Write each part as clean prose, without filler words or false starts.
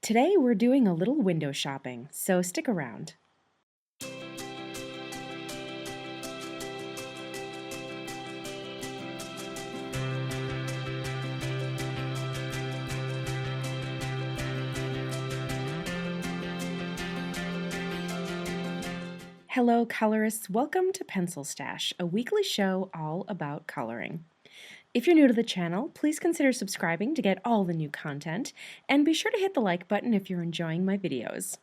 Today we're doing a little window shopping, so stick around. Hello colorists, welcome to PencilStash, a weekly show all about coloring. If you're new to the channel, please consider subscribing to get all the new content, and be sure to hit the like button if you're enjoying my videos.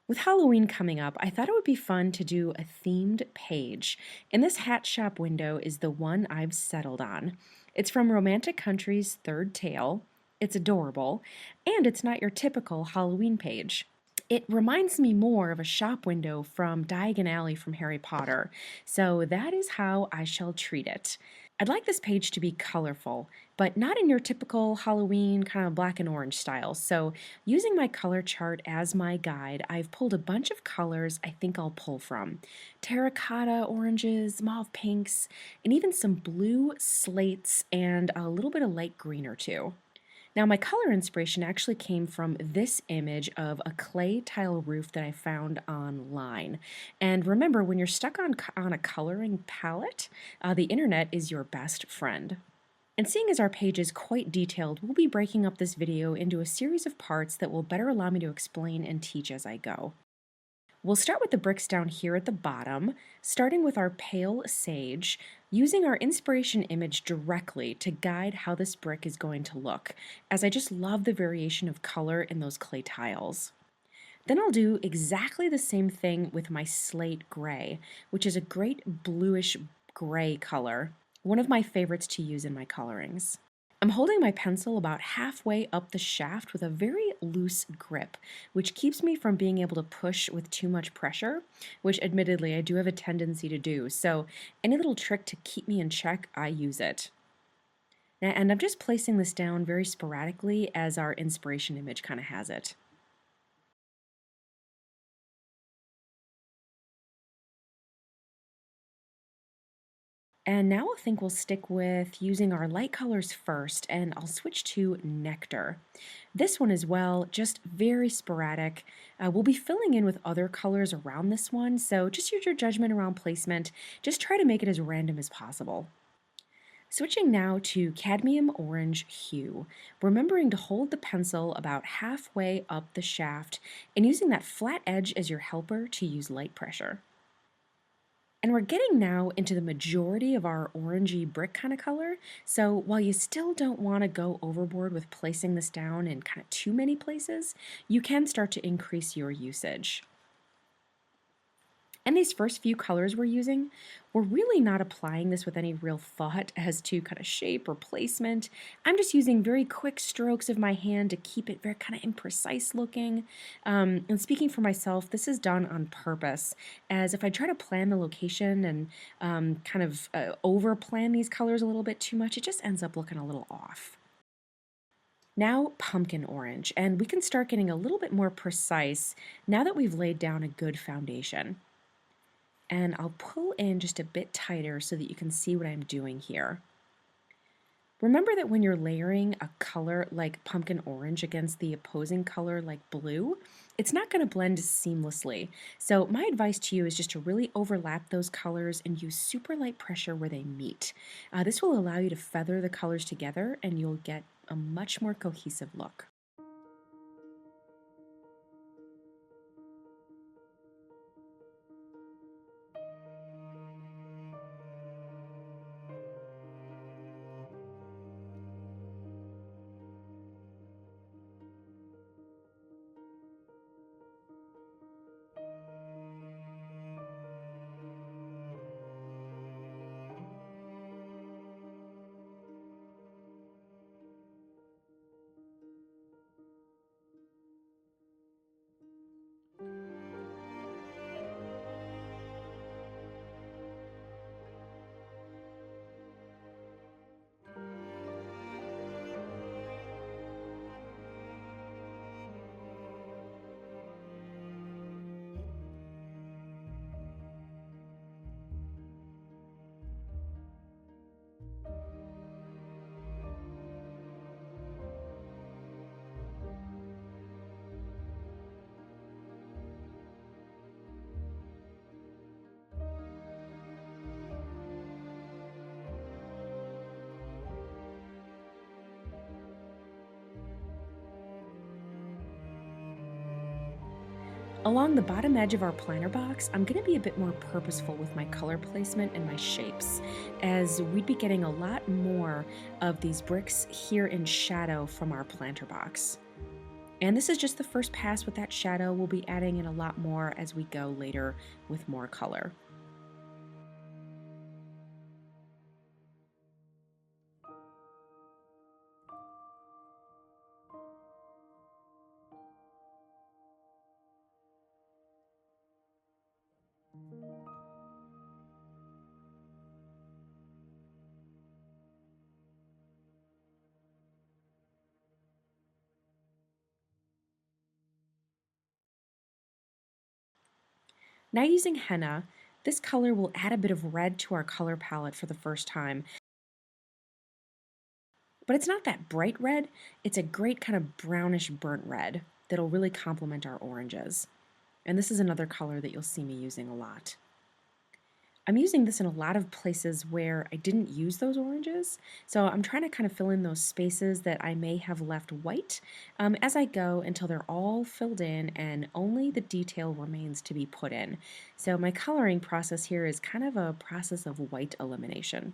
With Halloween coming up, I thought it would be fun to do a themed page, and this hat shop window is the one I've settled on. It's from Romantic Country's Third Tale, it's adorable, and it's not your typical Halloween page. It reminds me more of a shop window from Diagon Alley from Harry Potter, so that is how I shall treat it. I'd like this page to be colorful, but not in your typical Halloween kind of black and orange style. So using my color chart as my guide, I've pulled a bunch of colors I think I'll pull from. Terracotta oranges, mauve pinks, and even some blue slates and a little bit of light green or two. Now my color inspiration actually came from this image of a clay tile roof that I found online. And remember, when you're stuck on a coloring palette, the internet is your best friend. And seeing as our page is quite detailed, we'll be breaking up this video into a series of parts that will better allow me to explain and teach as I go. We'll start with the bricks down here at the bottom, starting with our pale sage, using our inspiration image directly to guide how this brick is going to look, as I just love the variation of color in those clay tiles. Then I'll do exactly the same thing with my slate gray, which is a great bluish gray color, one of my favorites to use in my colorings. I'm holding my pencil about halfway up the shaft with a very loose grip, which keeps me from being able to push with too much pressure, which admittedly I do have a tendency to do, so any little trick to keep me in check, I use it. And I'm just placing this down very sporadically as our inspiration image kind of has it. And now I think we'll stick with using our light colors first, and I'll switch to NECTAR. This one as well, just very sporadic. We'll be filling in with other colors around this one, so just use your judgment around placement. Just try to make it as random as possible. Switching now to cadmium orange hue, remembering to hold the pencil about halfway up the shaft and using that flat edge as your helper to use light pressure. And we're getting now into the majority of our orangey brick kind of color, so while you still don't want to go overboard with placing this down in kind of too many places, you can start to increase your usage. And these first few colors we're using, we're really not applying this with any real thought as to kind of shape or placement. I'm just using very quick strokes of my hand to keep it very kind of imprecise looking. And speaking for myself, this is done on purpose, as if I try to plan the location and kind of over plan these colors a little bit too much, it just ends up looking a little off. Now pumpkin orange, and we can start getting a little bit more precise now that we've laid down a good foundation. And I'll pull in just a bit tighter so that you can see what I'm doing here. Remember that when you're layering a color like pumpkin orange against the opposing color like blue, it's not going to blend seamlessly. So my advice to you is just to really overlap those colors and use super light pressure where they meet. This will allow you to feather the colors together and you'll get a much more cohesive look. Along the bottom edge of our planter box, I'm going to be a bit more purposeful with my color placement and my shapes, as we'd be getting a lot more of these bricks here in shadow from our planter box. And this is just the first pass with that shadow. We'll be adding in a lot more as we go later with more color. Now using henna, this color will add a bit of red to our color palette for the first time. But it's not that bright red, it's a great kind of brownish burnt red that'll really complement our oranges. And this is another color that you'll see me using a lot. I'm using this in a lot of places where I didn't use those oranges, so I'm trying to kind of fill in those spaces that I may have left white as I go until they're all filled in and only the detail remains to be put in. So my coloring process here is kind of a process of white elimination.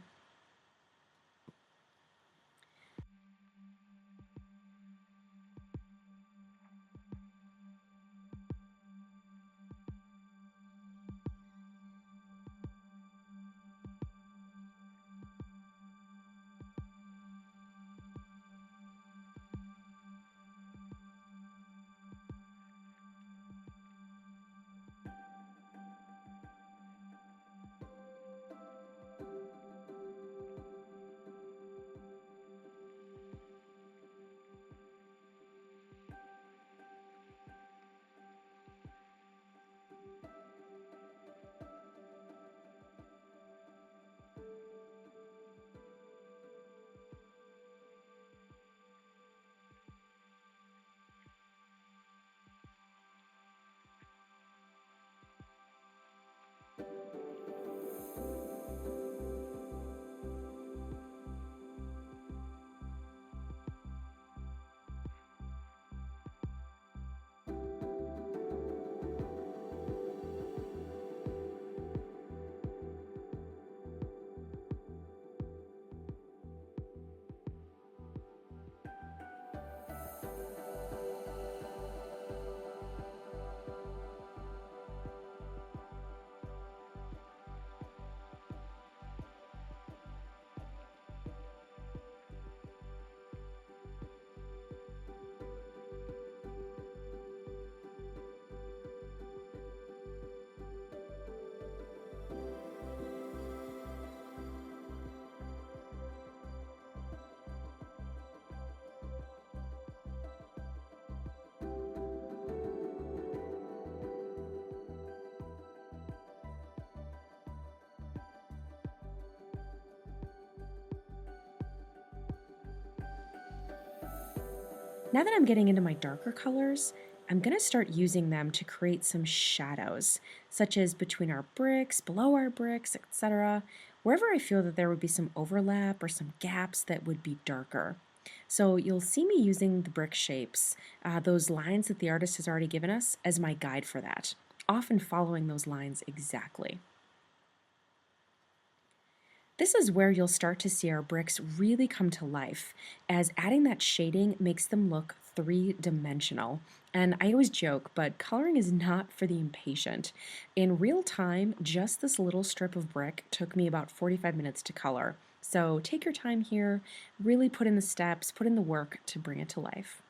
Now that I'm getting into my darker colors, I'm going to start using them to create some shadows, such as between our bricks, below our bricks, etc., wherever I feel that there would be some overlap or some gaps that would be darker. So you'll see me using the brick shapes, those lines that the artist has already given us, as my guide for that, often following those lines exactly. This is where you'll start to see our bricks really come to life, as adding that shading makes them look three-dimensional. And I always joke, but coloring is not for the impatient. In real time, just this little strip of brick took me about 45 minutes to color. So take your time here, really put in the steps, put in the work to bring it to life.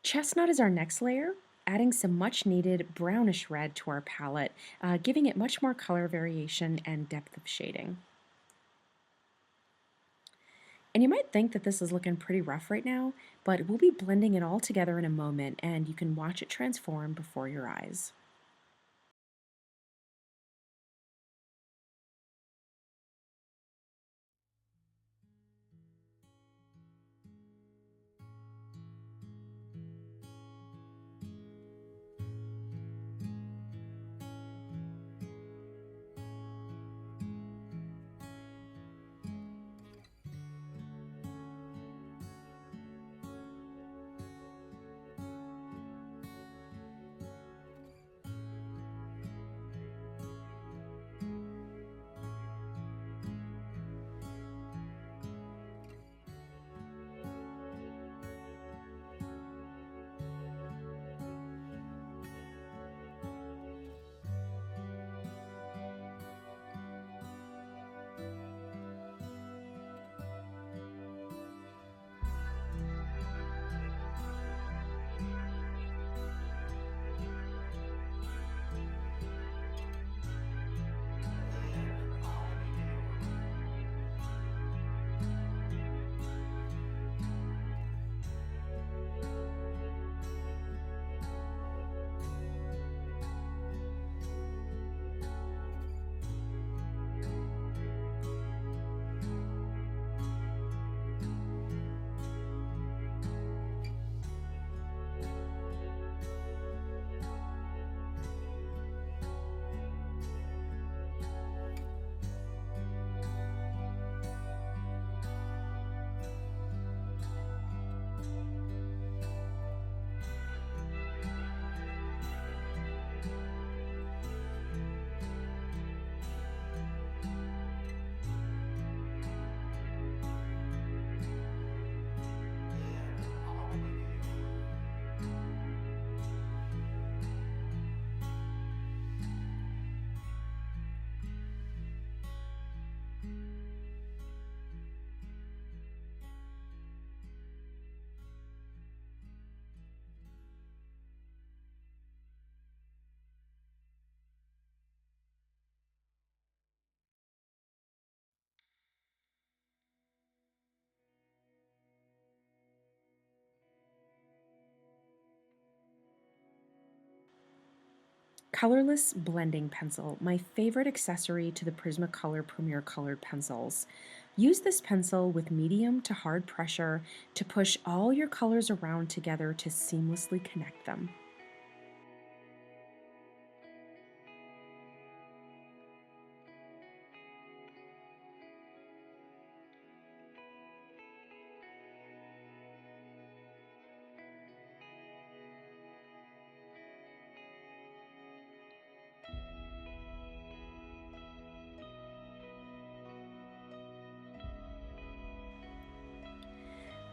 Chestnut is our next layer, adding some much needed brownish red to our palette, giving it much more color variation and depth of shading. And you might think that this is looking pretty rough right now, but we'll be blending it all together in a moment and you can watch it transform before your eyes. Colorless Blending Pencil, my favorite accessory to the Prismacolor Premier Colored pencils. Use this pencil with medium to hard pressure to push all your colors around together to seamlessly connect them.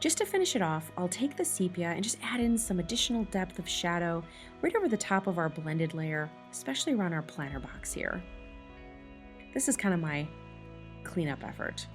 Just to finish it off, I'll take the sepia and just add in some additional depth of shadow right over the top of our blended layer, especially around our planner box here. This is kind of my cleanup effort.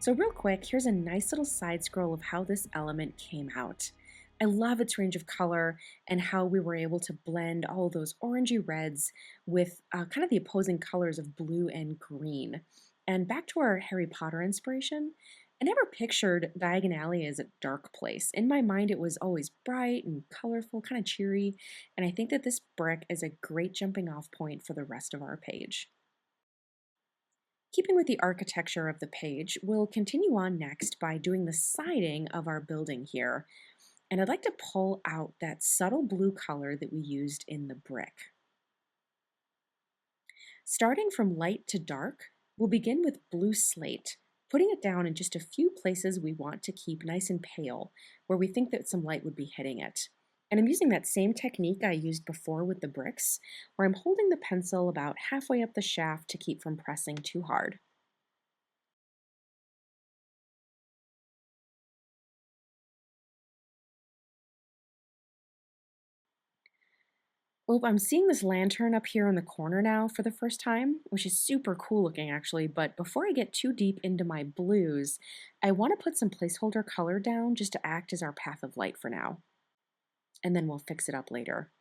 So real quick, here's a nice little side scroll of how this element came out. I love its range of color and how we were able to blend all those orangey reds with kind of the opposing colors of blue and green. And back to our Harry Potter inspiration, I never pictured Diagon Alley as a dark place. In my mind, it was always bright and colorful, kind of cheery, and I think that this brick is a great jumping off point for the rest of our page. Keeping with the architecture of the page, we'll continue on next by doing the siding of our building here. And I'd like to pull out that subtle blue color that we used in the brick. Starting from light to dark, we'll begin with blue slate, putting it down in just a few places we want to keep nice and pale, where we think that some light would be hitting it. And I'm using that same technique I used before with the bricks, where I'm holding the pencil about halfway up the shaft to keep from pressing too hard. Oh, I'm seeing this lantern up here in the corner now for the first time, which is super cool looking actually, but before I get too deep into my blues, I want to put some placeholder color down just to act as our path of light for now, and then we'll fix it up later.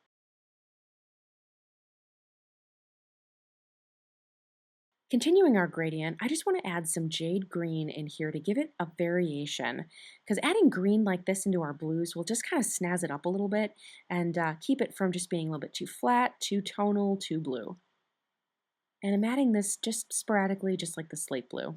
Continuing our gradient, I just want to add some jade green in here to give it a variation, because adding green like this into our blues will just kind of snazz it up a little bit and keep it from just being a little bit too flat, too tonal, too blue. And I'm adding this just sporadically, just like the slate blue.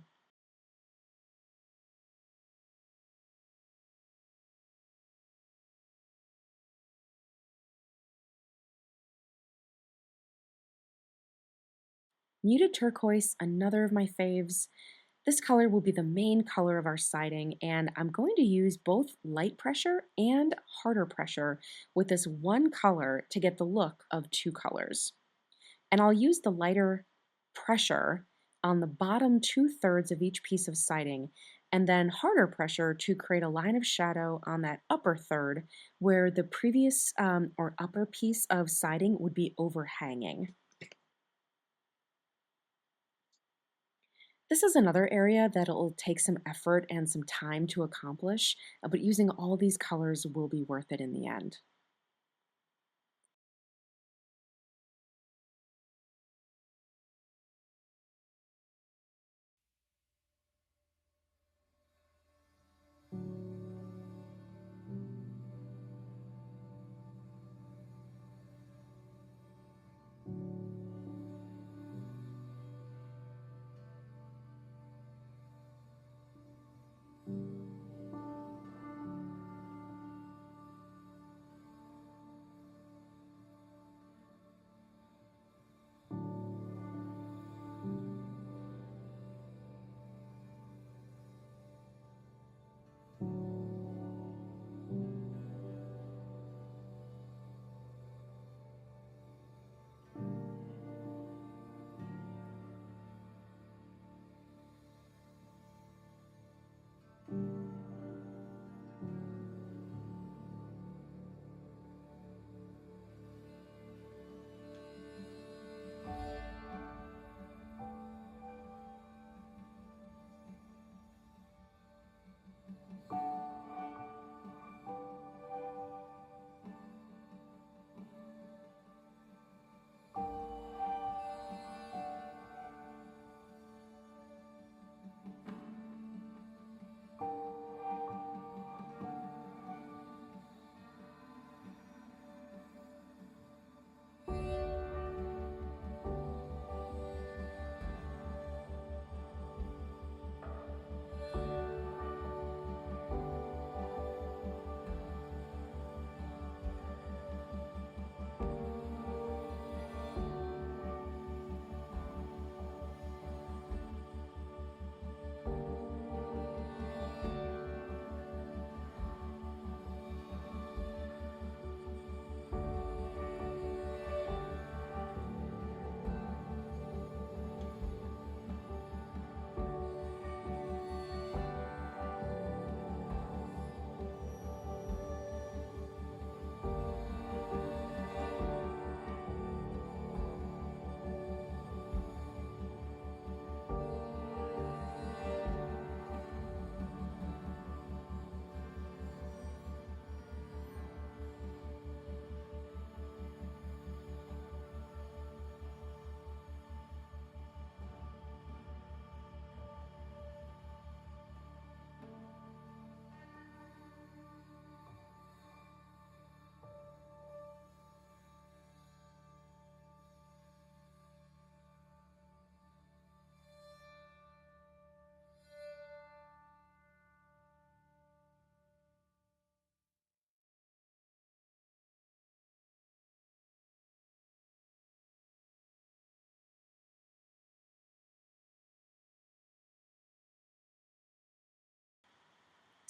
Muted turquoise, another of my faves. This color will be the main color of our siding, and I'm going to use both light pressure and harder pressure with this one color to get the look of two colors. And I'll use the lighter pressure on the bottom 2/3 of each piece of siding, and then harder pressure to create a line of shadow on that upper third where the previous or upper piece of siding would be overhanging. This is another area that'll take some effort and some time to accomplish, but using all these colors will be worth it in the end.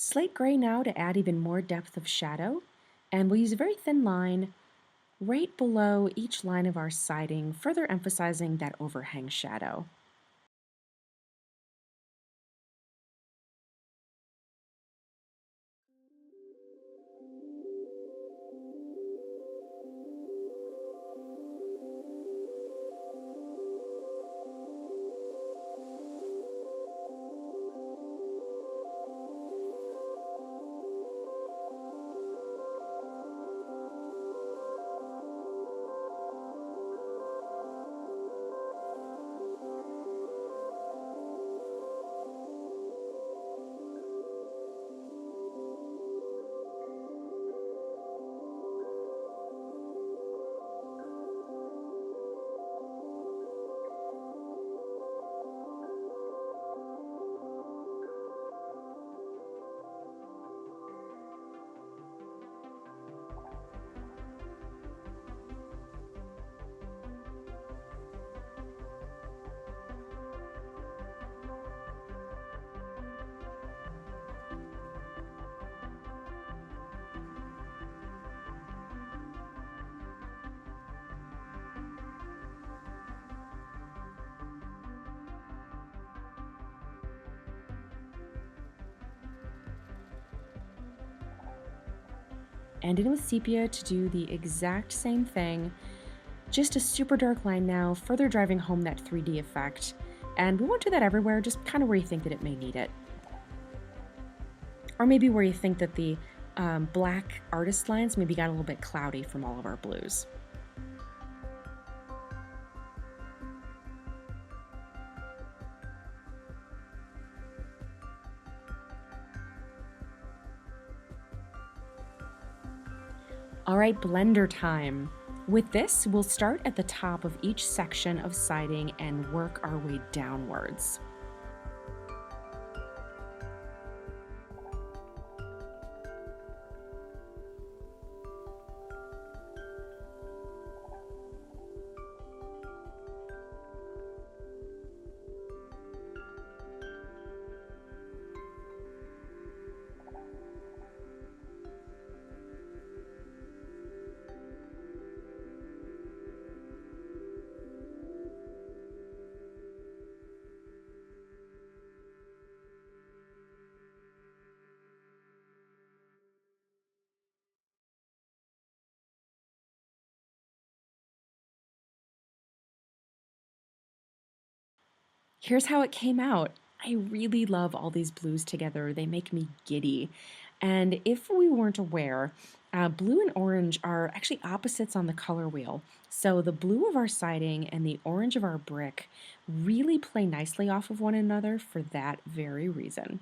Slate gray now to add even more depth of shadow, and we'll use a very thin line right below each line of our siding, further emphasizing that overhang shadow. And in with Sepia to do the exact same thing, just a super dark line now, further driving home that 3D effect. And we won't do that everywhere, just kind of where you think that it may need it. Or maybe where you think that the black artist lines maybe got a little bit cloudy from all of our blues. All right, blender time. With this, we'll start at the top of each section of siding and work our way downwards. Here's how it came out. I really love all these blues together. They make me giddy. And if we weren't aware, blue and orange are actually opposites on the color wheel. So the blue of our siding and the orange of our brick really play nicely off of one another for that very reason.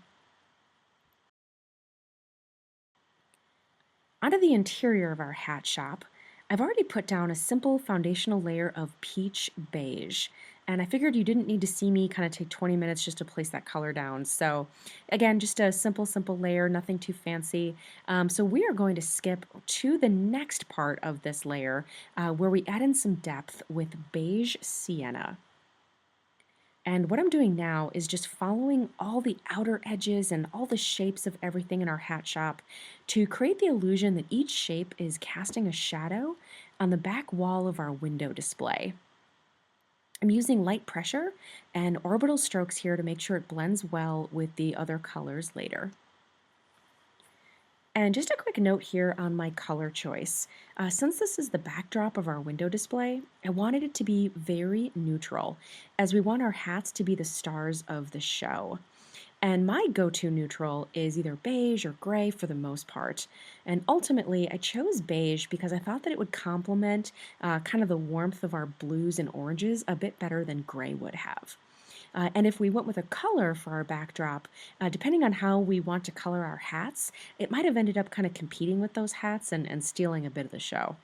Onto the interior of our hat shop, I've already put down a simple foundational layer of peach beige, and I figured you didn't need to see me kind of take 20 minutes just to place that color down. So again, just a simple layer, nothing too fancy. So we are going to skip to the next part of this layer where we add in some depth with beige sienna. And what I'm doing now is just following all the outer edges and all the shapes of everything in our hat shop to create the illusion that each shape is casting a shadow on the back wall of our window display. I'm using light pressure and orbital strokes here to make sure it blends well with the other colors later. And just a quick note here on my color choice. Since this is the backdrop of our window display, I wanted it to be very neutral, as we want our hats to be the stars of the show. And my go-to neutral is either beige or gray for the most part. And ultimately, I chose beige because I thought that it would complement kind of the warmth of our blues and oranges a bit better than gray would have. And if we went with a color for our backdrop, depending on how we want to color our hats, it might have ended up kind of competing with those hats and stealing a bit of the show.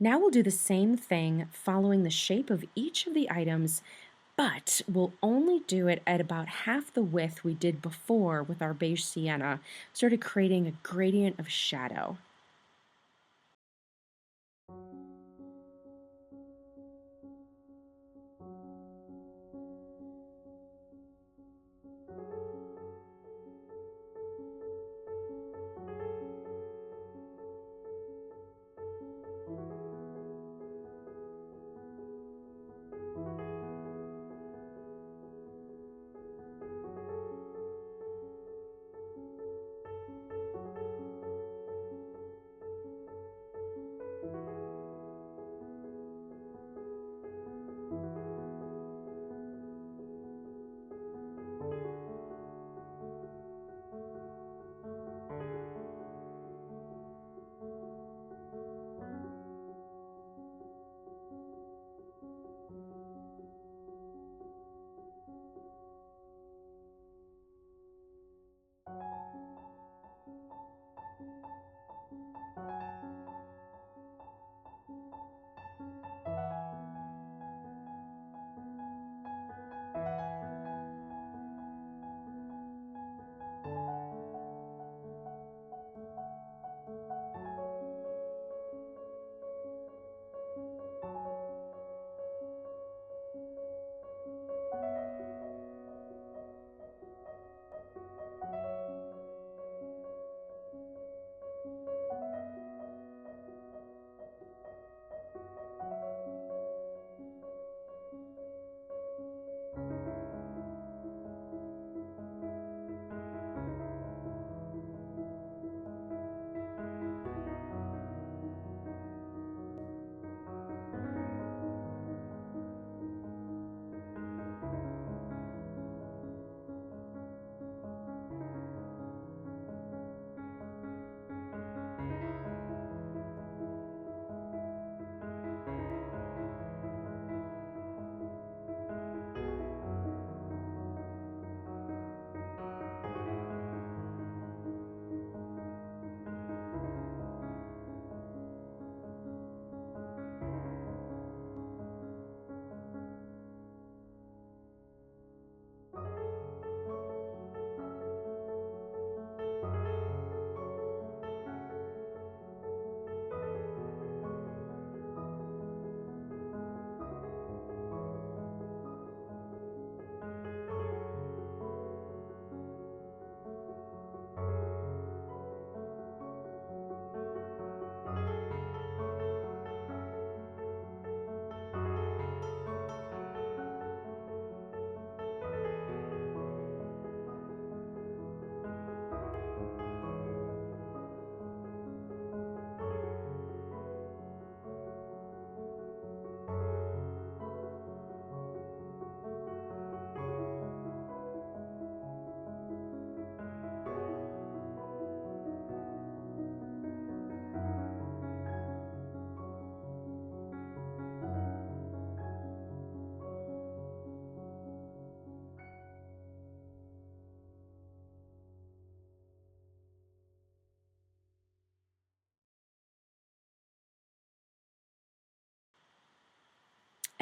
Now we'll do the same thing following the shape of each of the items, but we'll only do it at about half the width we did before with our beige sienna, sort of creating a gradient of shadow.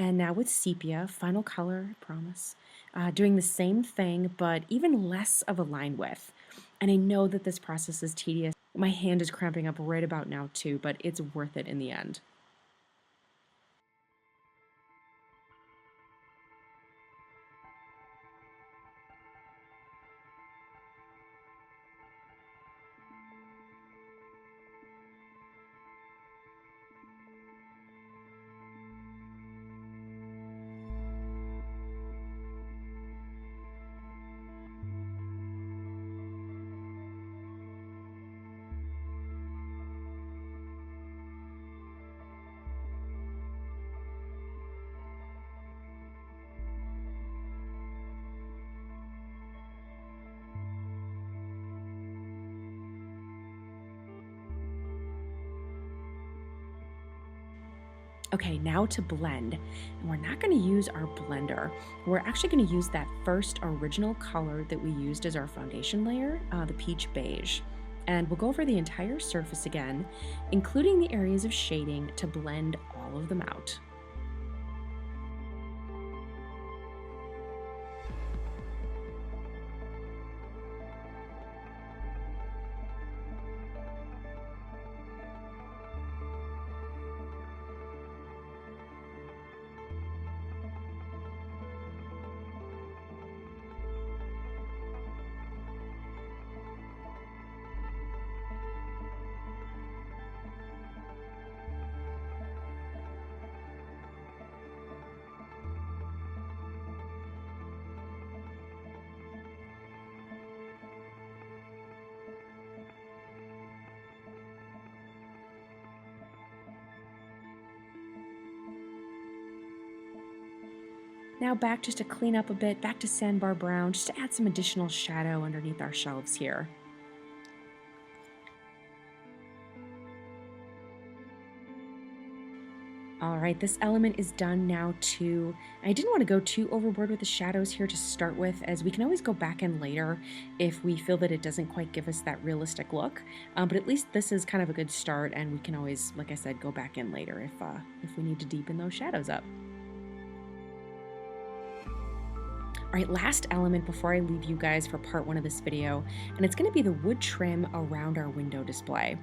And now with sepia, final color, I promise, doing the same thing, but even less of a line width. And I know that this process is tedious. My hand is cramping up right about now too, but it's worth it in the end. Okay, now to blend. And we're not going to use our blender. We're actually going to use that first original color that we used as our foundation layer, the peach beige. and we'll go over the entire surface again, including the areas of shading to blend all of them out. Now back just to clean up a bit, back to sandbar brown, just to add some additional shadow underneath our shelves here. Alright, this element is done now too. I didn't want to go too overboard with the shadows here to start with, as we can always go back in later if we feel that it doesn't quite give us that realistic look. But at least this is kind of a good start, and we can always, like I said, go back in later if we need to deepen those shadows up. Alright, last element before I leave you guys for part 1 of this video, and it's going to be the wood trim around our window display.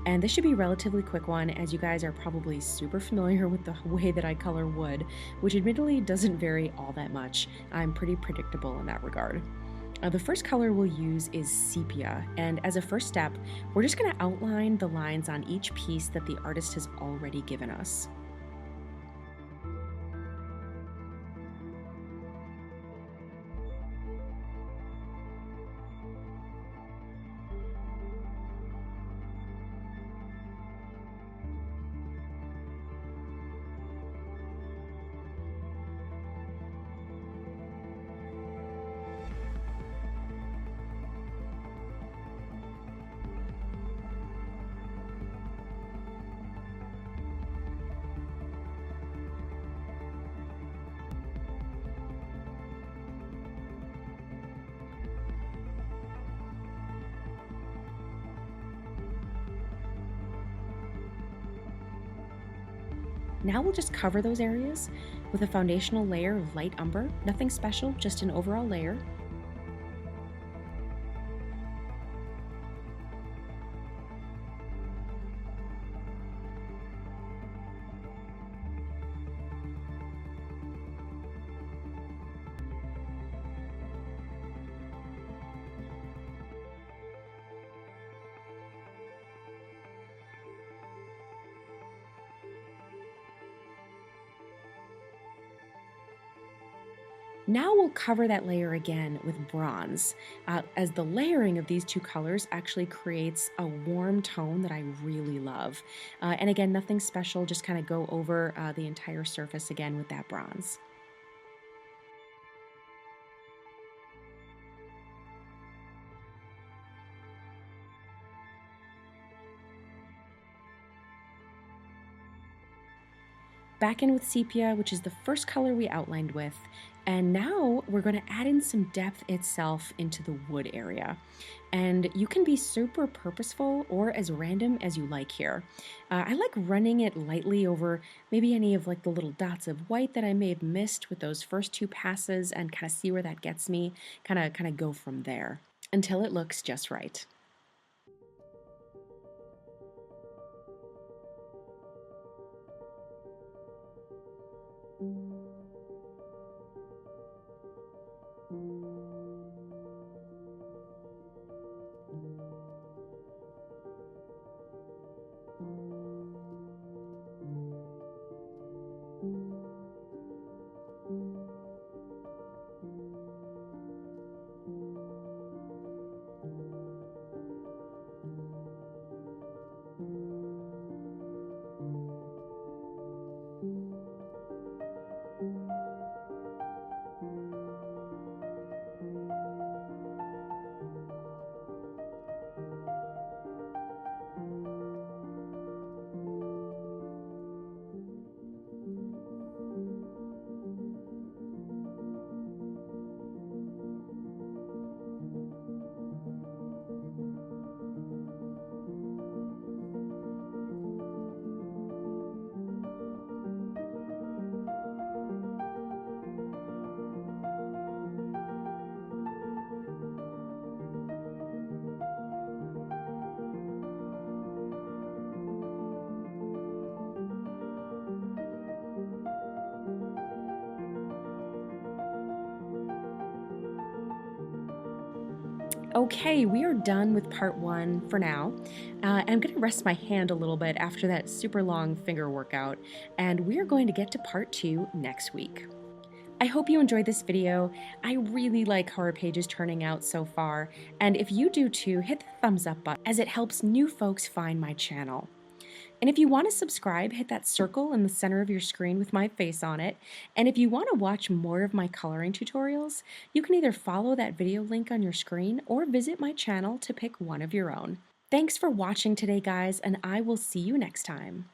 And this should be a relatively quick one, as you guys are probably super familiar with the way that I color wood, which admittedly doesn't vary all that much. I'm pretty predictable in that regard. The first color we'll use is Sepia, and as a first step, we're just going to outline the lines on each piece that the artist has already given us. Now we'll just cover those areas with a foundational layer of light umber. Nothing special, just an overall layer. Now we'll cover that layer again with bronze, as the layering of these two colors actually creates a warm tone that I really love. And again, nothing special, just kind of go over the entire surface again with that bronze. Back in with Sepia, which is the first color we outlined with, and now we're going to add in some depth itself into the wood area. And you can be super purposeful or as random as you like here. I like running it lightly over maybe any of like the little dots of white that I may have missed with those first two passes, and kind of see where that gets me, kind of go from there until it looks just right. Okay, we are done with part one for now. I'm going to rest my hand a little bit after that super long finger workout, and we are going to get to part two next week. I hope you enjoyed this video. I really like how our page is turning out so far, and if you do too, hit the thumbs up button as it helps new folks find my channel. And if you want to subscribe, hit that circle in the center of your screen with my face on it. And if you want to watch more of my coloring tutorials, you can either follow that video link on your screen or visit my channel to pick one of your own. Thanks for watching today, guys, and I will see you next time.